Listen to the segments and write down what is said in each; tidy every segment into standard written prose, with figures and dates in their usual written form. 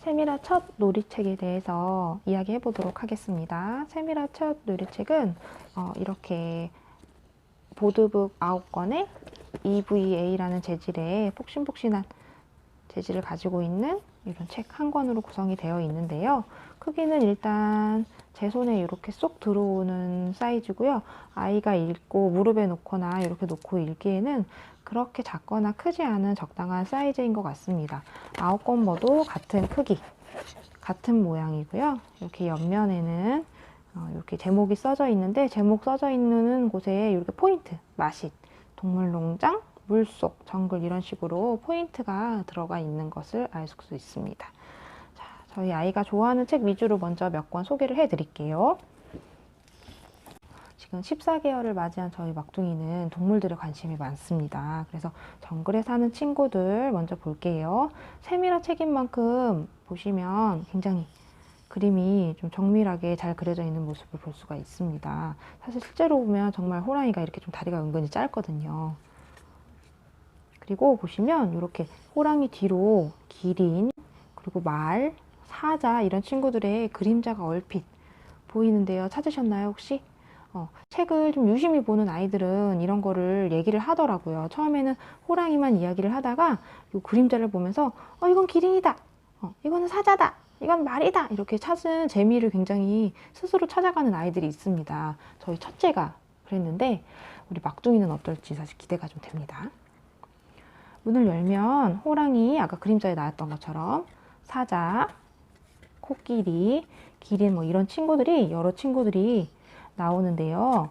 세미라 첫 놀이책에 대해서 이야기해 보도록 하겠습니다. 세미라 첫 놀이책은 이렇게 보드북 9권에 EVA라는 재질의 폭신폭신한 재질을 가지고 있는 이런 책 한 권으로 구성이 되어 있는데요. 크기는 일단 제 손에 이렇게 쏙 들어오는 사이즈고요. 아이가 읽고 무릎에 놓거나 이렇게 놓고 읽기에는 그렇게 작거나 크지 않은 적당한 사이즈인 것 같습니다. 9권 모두 같은 크기, 같은 모양이고요. 이렇게 옆면에는 이렇게 제목이 써져 있는데, 제목 써져 있는 곳에 이렇게 포인트, 마실, 동물농장, 물속, 정글 이런 식으로 포인트가 들어가 있는 것을 알 수 있습니다. 자, 저희 아이가 좋아하는 책 위주로 먼저 몇 권 소개를 해드릴게요. 지금 14개월을 맞이한 저희 막둥이는 동물들에 관심이 많습니다. 그래서 정글에 사는 친구들 먼저 볼게요. 세미라 책인 만큼 보시면 굉장히 그림이 좀 정밀하게 잘 그려져 있는 모습을 볼 수가 있습니다. 사실 실제로 보면 정말 호랑이가 이렇게 좀 다리가 은근히 짧거든요. 그리고 보시면 이렇게 호랑이 뒤로 기린, 그리고 말, 사자 이런 친구들의 그림자가 얼핏 보이는데요. 찾으셨나요, 혹시? 책을 좀 유심히 보는 아이들은 이런 거를 얘기를 하더라고요. 처음에는 호랑이만 이야기를 하다가 이 그림자를 보면서 이건 기린이다, 이거는 사자다, 이건 말이다, 이렇게 찾은 재미를 굉장히 스스로 찾아가는 아이들이 있습니다. 저희 첫째가 그랬는데 우리 막둥이는 어떨지 사실 기대가 좀 됩니다. 문을 열면 호랑이, 아까 그림자에 나왔던 것처럼 사자, 코끼리, 기린 뭐 이런 친구들이, 여러 친구들이 나오는데요.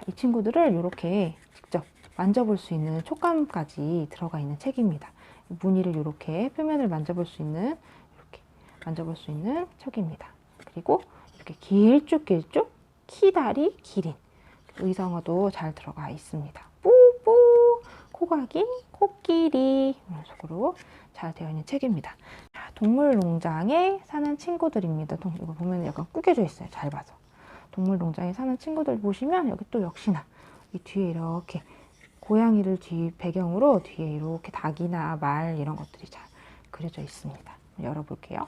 이 친구들을 이렇게 직접 만져볼 수 있는 촉감까지 들어가 있는 책입니다. 무늬를 이렇게 표면을 만져볼 수 있는, 이렇게 만져볼 수 있는 책입니다. 그리고 이렇게 길쭉길쭉 키다리 기린, 의성어도 잘 들어가 있습니다. 뿌뿌 코가 긴 코끼리, 이런 식으로 잘 되어 있는 책입니다. 동물농장에 사는 친구들입니다. 이거 보면 약간 구겨져 있어요. 잘 봐서. 동물농장에 사는 친구들 보시면 여기 또 역시나 이 뒤에 이렇게 고양이를 뒤 배경으로 뒤에 이렇게 닭이나 말 이런 것들이 잘 그려져 있습니다. 열어볼게요.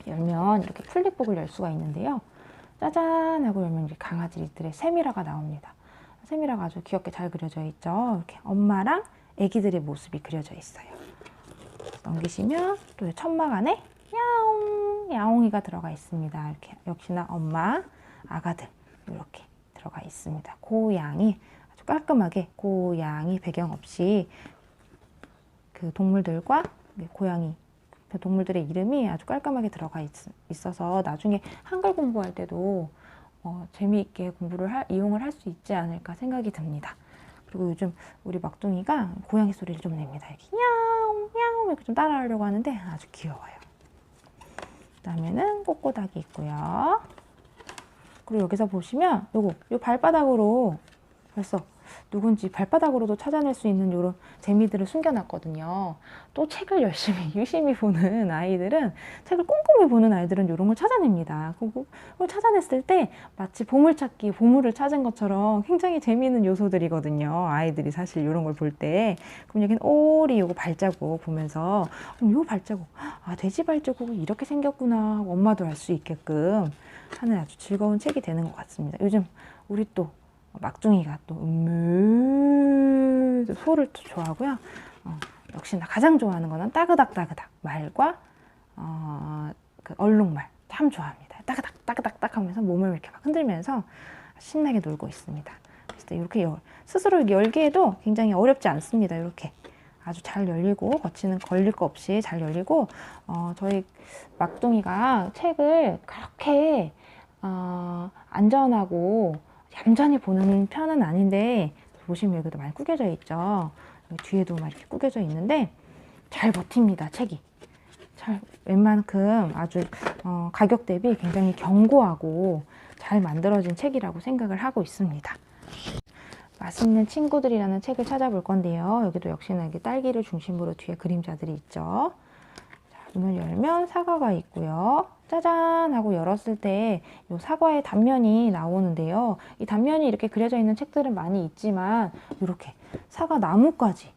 열면 이렇게 플립북을 열 수가 있는데요. 짜잔 하고 열면 이제 강아지들의 세미라가 나옵니다. 세미라가 아주 귀엽게 잘 그려져 있죠. 이렇게 엄마랑 아기들의 모습이 그려져 있어요. 넘기시면 또 천막 안에 야옹, 야옹이가 들어가 있습니다. 이렇게 역시나 엄마, 아가들 이렇게 들어가 있습니다. 고양이, 아주 깔끔하게 고양이 배경 없이 그 동물들과 고양이, 그 동물들의 이름이 아주 깔끔하게 들어가 있어서 나중에 한글 공부할 때도 재미있게 공부를 이용을 할 수 있지 않을까 생각이 듭니다. 그리고 요즘 우리 막둥이가 고양이 소리를 좀 냅니다. 이렇게 야옹, 야옹 이렇게 좀 따라하려고 하는데 아주 귀여워요. 그 다음에는 꼬꼬닭이 있고요. 그리고 여기서 보시면 요 발바닥으로 벌써 누군지 발바닥으로도 찾아낼 수 있는 이런 재미들을 숨겨놨거든요. 또 책을 열심히 유심히 보는 아이들은, 책을 꼼꼼히 보는 아이들은 이런 걸 찾아냅니다. 그걸 찾아냈을 때 마치 보물찾기, 보물을 찾은 것처럼 굉장히 재미있는 요소들이거든요. 아이들이 사실 이런 걸 볼 때. 그럼 여기는 오리 요거 발자국 보면서 요 발자국, 아 돼지 발자국이 이렇게 생겼구나 하고 엄마도 알 수 있게끔 하는 아주 즐거운 책이 되는 것 같습니다. 요즘 우리 또 막둥이가 또 소를 또 좋아하고요. 역시나 가장 좋아하는 거는 따그닥 따그닥 말과 그 얼룩말 참 좋아합니다. 따그닥 따그닥 딱 하면서 몸을 이렇게 막 흔들면서 신나게 놀고 있습니다. 그래서 이렇게 스스로 열기에도 굉장히 어렵지 않습니다. 이렇게 아주 잘 열리고 거치는 걸릴 거 없이 잘 열리고, 저희 막둥이가 책을 그렇게 안전하고 얌전히 보는 편은 아닌데, 보시면 여기도 많이 구겨져 있죠. 여기 뒤에도 막 이렇게 구겨져 있는데 잘 버팁니다. 책이 잘, 웬만큼 아주 가격 대비 굉장히 견고하고 잘 만들어진 책이라고 생각을 하고 있습니다. 맛있는 친구들이라는 책을 찾아볼 건데요. 여기도 역시나 이렇게 딸기를 중심으로 뒤에 그림자들이 있죠. 자, 문을 열면 사과가 있고요. 짜잔 하고 열었을 때 이 사과의 단면이 나오는데요. 이 단면이 이렇게 그려져 있는 책들은 많이 있지만 이렇게 사과 나무까지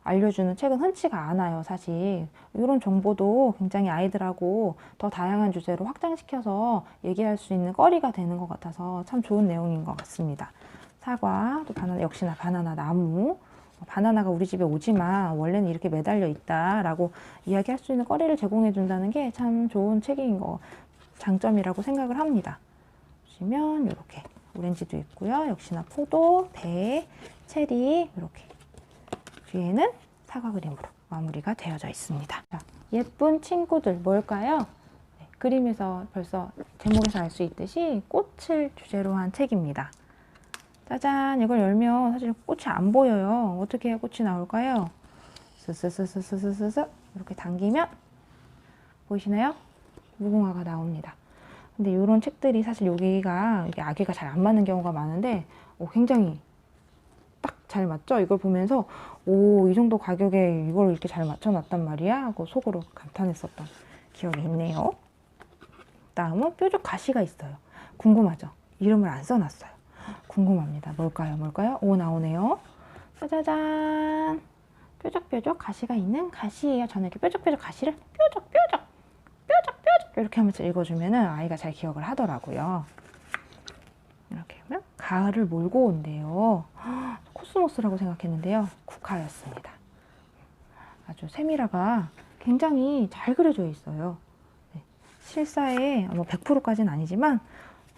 알려주는 책은 흔치가 않아요. 사실 이런 정보도 굉장히 아이들하고 더 다양한 주제로 확장시켜서 얘기할 수 있는 거리가 되는 것 같아서 참 좋은 내용인 것 같습니다. 사과, 또 바나나, 역시나 바나나 나무, 바나나가 우리 집에 오지만 원래는 이렇게 매달려 있다라고 이야기할 수 있는 거리를 제공해 준다는 게 참 좋은 책인 거, 장점이라고 생각을 합니다. 보시면 이렇게 오렌지도 있고요. 역시나 포도, 배, 체리, 이렇게 뒤에는 사과 그림으로 마무리가 되어져 있습니다. 자, 예쁜 친구들 뭘까요? 네, 그림에서 벌써 제목에서 알 수 있듯이 꽃을 주제로 한 책입니다. 짜잔, 이걸 열면 사실 꽃이 안 보여요. 어떻게 해야 꽃이 나올까요? 스스스스스스스 이렇게 당기면 보이시나요? 무궁화가 나옵니다. 근데 이런 책들이 사실 여기가 아기가 잘 안 맞는 경우가 많은데 굉장히 딱 잘 맞죠? 이걸 보면서 이 정도 가격에 이걸 이렇게 잘 맞춰놨단 말이야 하고 속으로 감탄했었던 기억이 있네요. 다음은 뾰족 가시가 있어요. 궁금하죠? 이름을 안 써놨어요. 궁금합니다. 뭘까요? 오, 나오네요. 짜자잔. 뾰족뾰족 가시가 있는 가시예요. 저는 이렇게 뾰족뾰족 가시를 뾰족뾰족 이렇게 하면서 읽어주면은 아이가 잘 기억을 하더라고요. 이렇게 하면 가을을 몰고 온대요. 코스모스라고 생각했는데요. 국화였습니다. 아주 세미라가 굉장히 잘 그려져 있어요. 네. 실사에 100%까지는 아니지만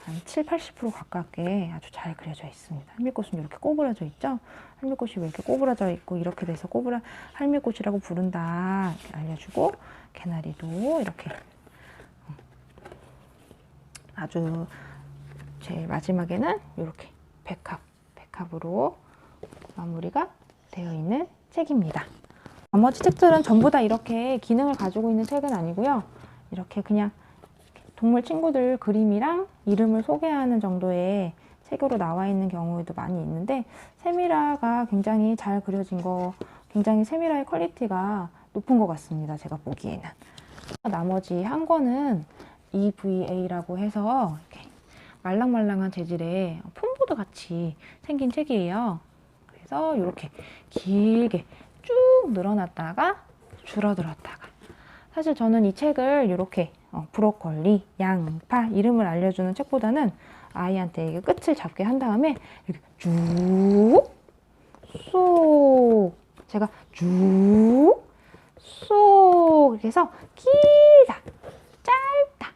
한 7, 80% 가깝게 아주 잘 그려져 있습니다. 할미꽃은 이렇게 꼬부라져 있죠? 할미꽃이 왜 이렇게 꼬부라져 있고 이렇게 돼서 할미꽃이라고 부른다 이렇게 알려주고, 개나리도 이렇게 아주 제일 마지막에는 이렇게 백합으로 마무리가 되어 있는 책입니다. 나머지 책들은 전부 다 이렇게 기능을 가지고 있는 책은 아니고요. 이렇게 그냥 동물 친구들 그림이랑 이름을 소개하는 정도의 책으로 나와 있는 경우에도 많이 있는데, 세미라가 굉장히 잘 그려진 거, 굉장히 세미라의 퀄리티가 높은 것 같습니다. 제가 보기에는. 나머지 한 권은 EVA라고 해서 이렇게 말랑말랑한 재질의 폼보드 같이 생긴 책이에요. 그래서 이렇게 길게 쭉 늘어났다가 줄어들었다가, 사실 저는 이 책을 이렇게 브로콜리, 양파 이름을 알려주는 책보다는 아이한테 이게 끝을 잡게 한 다음에 이렇게 쭉 쏙, 제가 쭉 쏙 이렇게 해서 길다, 짧다,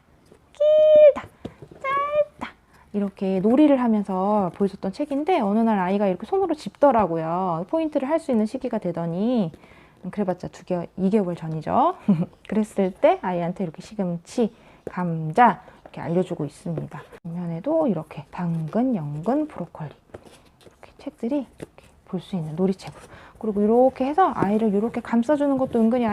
길다, 짧다 이렇게 놀이를 하면서 보여줬던 책인데, 어느 날 아이가 이렇게 손으로 짚더라고요. 포인트를 할 수 있는 시기가 되더니, 그래봤자 2개월 전이죠. 그랬을 때 아이한테 이렇게 시금치, 감자 이렇게 알려주고 있습니다. 뒷면에도 이렇게 당근, 연근, 브로콜리 이렇게 책들이 이렇게 볼 수 있는 놀이책으로. 그리고 이렇게 해서 아이를 이렇게 감싸주는 것도 은근히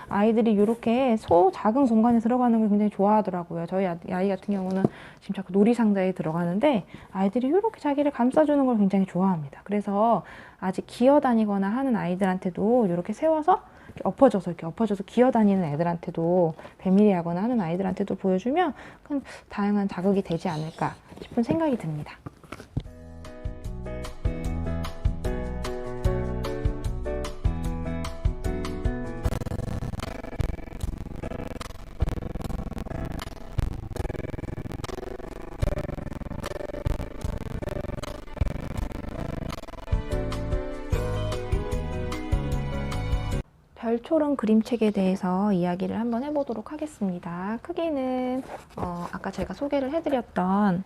아이들이 이렇게 작은 공간에 들어가는 걸 굉장히 좋아하더라고요. 저희 아이 같은 경우는 지금 자꾸 놀이상자에 들어가는데 아이들이 이렇게 자기를 감싸주는 걸 굉장히 좋아합니다. 그래서 아직 기어다니거나 하는 아이들한테도 이렇게 세워서 이렇게 엎어져서 기어다니는 애들한테도 배밀이 하거나 하는 아이들한테도 보여주면 큰 다양한 자극이 되지 않을까 싶은 생각이 듭니다. 별초롱 그림책에 대해서 이야기를 한번 해보도록 하겠습니다. 크기는 아까 제가 소개를 해드렸던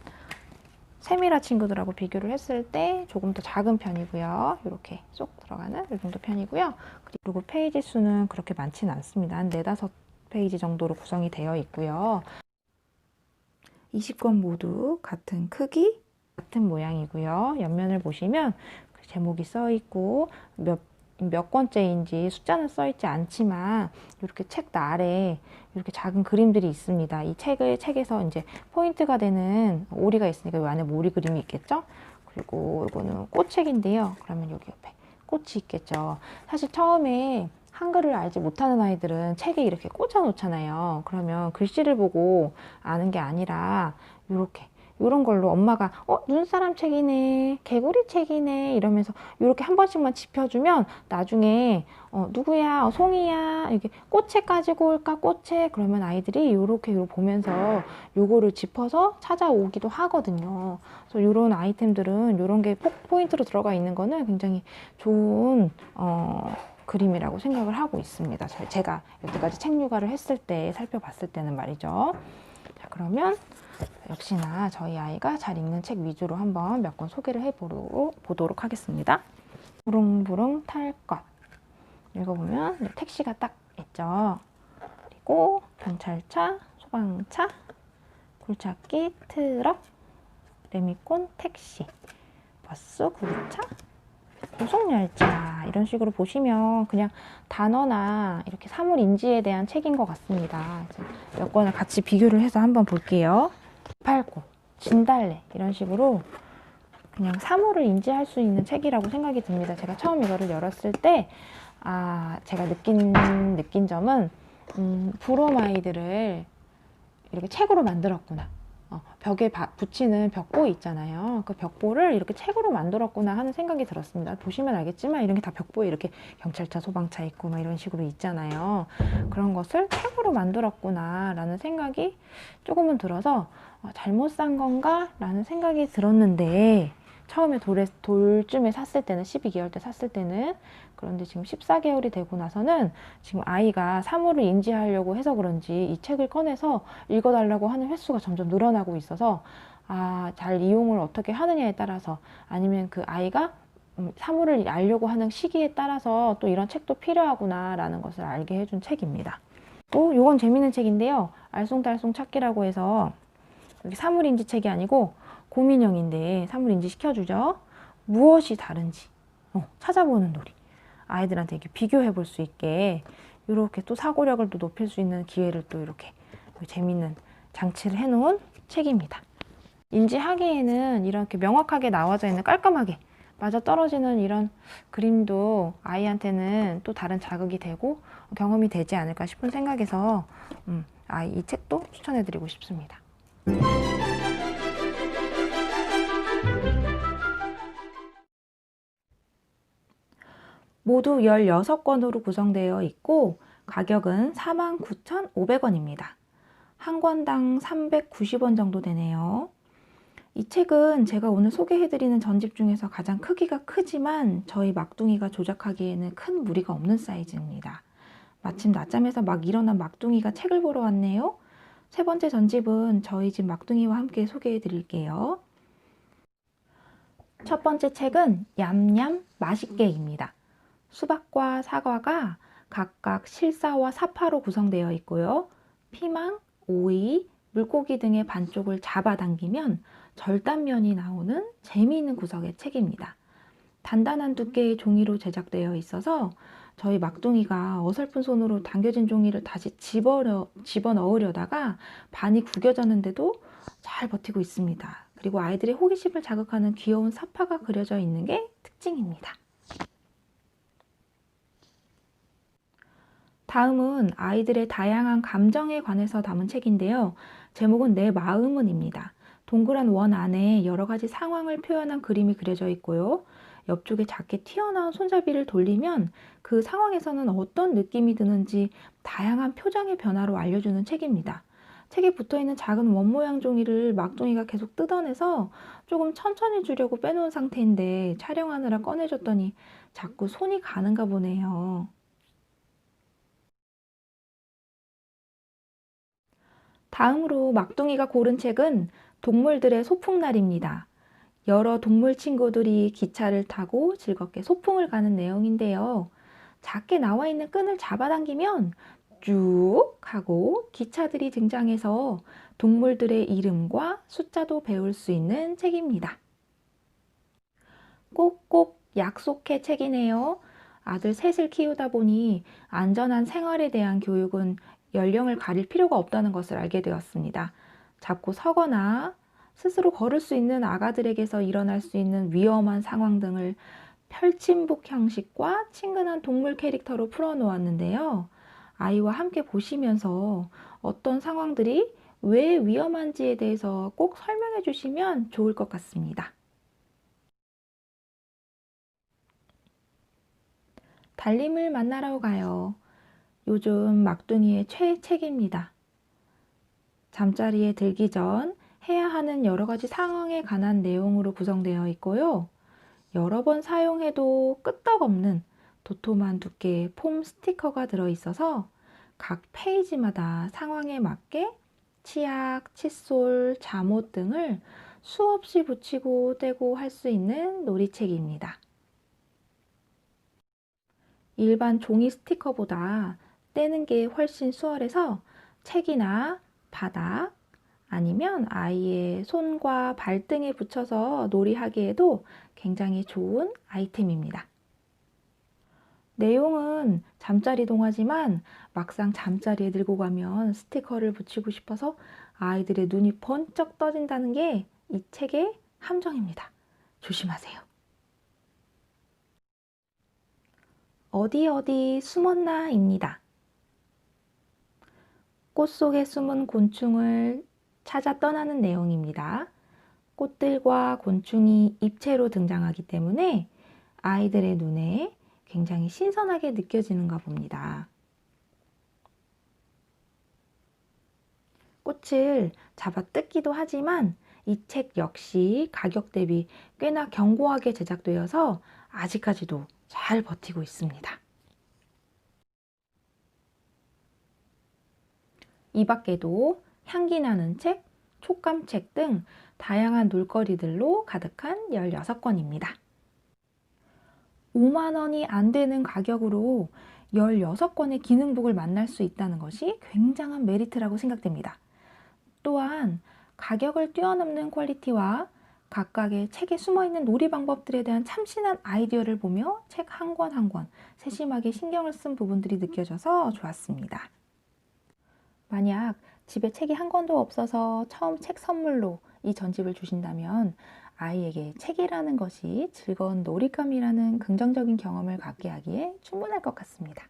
세미라 친구들하고 비교를 했을 때 조금 더 작은 편이고요. 이렇게 쏙 들어가는 이 정도 편이고요. 그리고 페이지 수는 그렇게 많지는 않습니다. 한 4, 5페이지 정도로 구성이 되어 있고요. 20권 모두 같은 크기, 같은 모양이고요. 옆면을 보시면 제목이 써 있고 몇 권째인지 숫자는 써 있지 않지만 이렇게 책 아래 이렇게 작은 그림들이 있습니다. 이 책에서 이제 포인트가 되는 오리가 있으니까 이 안에 오리 그림이 있겠죠? 그리고 이거는 꽃책인데요. 그러면 여기 옆에 꽃이 있겠죠. 사실 처음에 한글을 알지 못하는 아이들은 책에 이렇게 꽂아 놓잖아요. 그러면 글씨를 보고 아는 게 아니라 이런 걸로 엄마가 눈사람 책이네, 개구리 책이네 이러면서 이렇게 한 번씩만 짚어주면 나중에 누구야, 송이야, 이렇게 꽃책 가지고 올까, 꽃책. 그러면 아이들이 이렇게 보면서 요거를 짚어서 찾아오기도 하거든요. 그래서 이런 아이템들은 이런 게 포인트로 들어가 있는 거는 굉장히 좋은 그림이라고 생각을 하고 있습니다. 제가 여태까지 책 육아를 했을 때 살펴봤을 때는 말이죠. 자, 그러면 역시나 저희 아이가 잘 읽는 책 위주로 한번 몇 권 소개를 해보도록 하겠습니다. 부릉부릉 탈 것. 읽어보면 택시가 딱 있죠. 그리고 경찰차, 소방차, 굴착기, 트럭, 레미콘, 택시, 버스, 구기차, 고속열차 이런 식으로 보시면 그냥 단어나 이렇게 사물 인지에 대한 책인 것 같습니다. 몇 권을 같이 비교를 해서 한번 볼게요. 팔고, 진달래 이런 식으로 그냥 사물을 인지할 수 있는 책이라고 생각이 듭니다. 제가 처음 이거를 열었을 때 제가 느낀 점은 브로마이드를 이렇게 책으로 만들었구나. 벽에 붙이는 벽보 있잖아요. 그 벽보를 이렇게 책으로 만들었구나 하는 생각이 들었습니다. 보시면 알겠지만 이런 게 다 벽보에 이렇게 경찰차, 소방차 있고 막 이런 식으로 있잖아요. 그런 것을 책으로 만들었구나 라는 생각이 조금은 들어서 잘못 산 건가 라는 생각이 들었는데 처음에 돌쯤에 샀을 때는 12개월 때 샀을 때는 그런데 지금 14개월이 되고 나서는 지금 아이가 사물을 인지하려고 해서 그런지 이 책을 꺼내서 읽어달라고 하는 횟수가 점점 늘어나고 있어서 잘 이용을 어떻게 하느냐에 따라서 아니면 그 아이가 사물을 알려고 하는 시기에 따라서 또 이런 책도 필요하구나 라는 것을 알게 해준 책입니다. 또 요건 재밌는 책인데요. 알쏭달쏭 찾기라고 해서 여기 사물인지 책이 아니고 고민형인데 사물인지 시켜주죠. 무엇이 다른지 찾아보는 놀이. 아이들한테 이렇게 비교해 볼 수 있게 이렇게 또 사고력을 또 높일 수 있는 기회를 또 이렇게 재밌는 장치를 해 놓은 책입니다. 인지하기에는 이렇게 명확하게 나와져 있는 깔끔하게 맞아떨어지는 이런 그림도 아이한테는 또 다른 자극이 되고 경험이 되지 않을까 싶은 생각에서 이 책도 추천해 드리고 싶습니다. 모두 16권으로 구성되어 있고 가격은 49,500원입니다. 한 권당 390원 정도 되네요. 이 책은 제가 오늘 소개해드리는 전집 중에서 가장 크기가 크지만 저희 막둥이가 조작하기에는 큰 무리가 없는 사이즈입니다. 마침 낮잠에서 막 일어난 막둥이가 책을 보러 왔네요. 세 번째 전집은 저희 집 막둥이와 함께 소개해드릴게요. 첫 번째 책은 얌얌 맛있게입니다. 수박과 사과가 각각 실사와 사파로 구성되어 있고요. 피망, 오이, 물고기 등의 반쪽을 잡아당기면 절단면이 나오는 재미있는 구성의 책입니다. 단단한 두께의 종이로 제작되어 있어서 저희 막둥이가 어설픈 손으로 당겨진 종이를 다시 집어넣으려다가 반이 구겨졌는데도 잘 버티고 있습니다. 그리고 아이들의 호기심을 자극하는 귀여운 사파가 그려져 있는 게 특징입니다. 다음은 아이들의 다양한 감정에 관해서 담은 책인데요. 제목은 내 마음은입니다. 동그란 원 안에 여러 가지 상황을 표현한 그림이 그려져 있고요. 옆쪽에 작게 튀어나온 손잡이를 돌리면 그 상황에서는 어떤 느낌이 드는지 다양한 표정의 변화로 알려주는 책입니다. 책에 붙어있는 작은 원 모양 종이를 막둥이가 계속 뜯어내서 조금 천천히 주려고 빼놓은 상태인데 촬영하느라 꺼내줬더니 자꾸 손이 가는가 보네요. 다음으로 막둥이가 고른 책은 동물들의 소풍날입니다. 여러 동물 친구들이 기차를 타고 즐겁게 소풍을 가는 내용인데요. 작게 나와 있는 끈을 잡아당기면 쭉 하고 기차들이 등장해서 동물들의 이름과 숫자도 배울 수 있는 책입니다. 꼭꼭 약속해 책이네요. 아들 셋을 키우다 보니 안전한 생활에 대한 교육은 연령을 가릴 필요가 없다는 것을 알게 되었습니다. 잡고 서거나 스스로 걸을 수 있는 아가들에게서 일어날 수 있는 위험한 상황 등을 펼침복 형식과 친근한 동물 캐릭터로 풀어놓았는데요. 아이와 함께 보시면서 어떤 상황들이 왜 위험한지에 대해서 꼭 설명해 주시면 좋을 것 같습니다. 달림을 만나러 가요. 요즘 막둥이의 최애책입니다. 잠자리에 들기 전 해야 하는 여러 가지 상황에 관한 내용으로 구성되어 있고요. 여러 번 사용해도 끄떡없는 도톰한 두께의 폼 스티커가 들어있어서 각 페이지마다 상황에 맞게 치약, 칫솔, 잠옷 등을 수없이 붙이고 떼고 할 수 있는 놀이책입니다. 일반 종이 스티커보다 떼는 게 훨씬 수월해서 책이나 바닥 아니면 아이의 손과 발등에 붙여서 놀이하기에도 굉장히 좋은 아이템입니다. 내용은 잠자리 동화지만 막상 잠자리에 들고 가면 스티커를 붙이고 싶어서 아이들의 눈이 번쩍 떠진다는 게 이 책의 함정입니다. 조심하세요. 어디 어디 숨었나입니다. 꽃 속에 숨은 곤충을 찾아 떠나는 내용입니다. 꽃들과 곤충이 입체로 등장하기 때문에 아이들의 눈에 굉장히 신선하게 느껴지는가 봅니다. 꽃을 잡아 뜯기도 하지만 이 책 역시 가격 대비 꽤나 견고하게 제작되어서 아직까지도 잘 버티고 있습니다. 이 밖에도 향기 나는 책, 촉감책 등 다양한 놀거리들로 가득한 16권입니다. 5만 원이 안 되는 가격으로 16권의 기능북을 만날 수 있다는 것이 굉장한 메리트라고 생각됩니다. 또한 가격을 뛰어넘는 퀄리티와 각각의 책에 숨어있는 놀이 방법들에 대한 참신한 아이디어를 보며 책 한 권 한 권 세심하게 신경을 쓴 부분들이 느껴져서 좋았습니다. 만약 집에 책이 한 권도 없어서 처음 책 선물로 이 전집을 주신다면 아이에게 책이라는 것이 즐거운 놀잇감이라는 긍정적인 경험을 갖게 하기에 충분할 것 같습니다.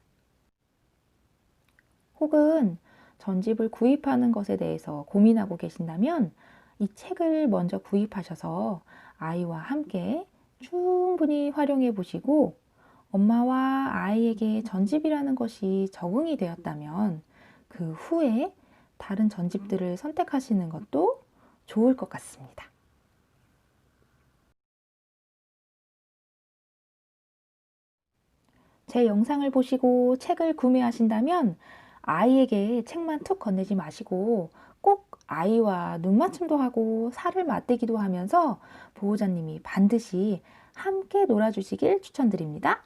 혹은 전집을 구입하는 것에 대해서 고민하고 계신다면 이 책을 먼저 구입하셔서 아이와 함께 충분히 활용해 보시고 엄마와 아이에게 전집이라는 것이 적응이 되었다면 그 후에 다른 전집들을 선택하시는 것도 좋을 것 같습니다. 제 영상을 보시고 책을 구매하신다면 아이에게 책만 툭 건네지 마시고 꼭 아이와 눈맞춤도 하고 살을 맞대기도 하면서 보호자님이 반드시 함께 놀아주시길 추천드립니다.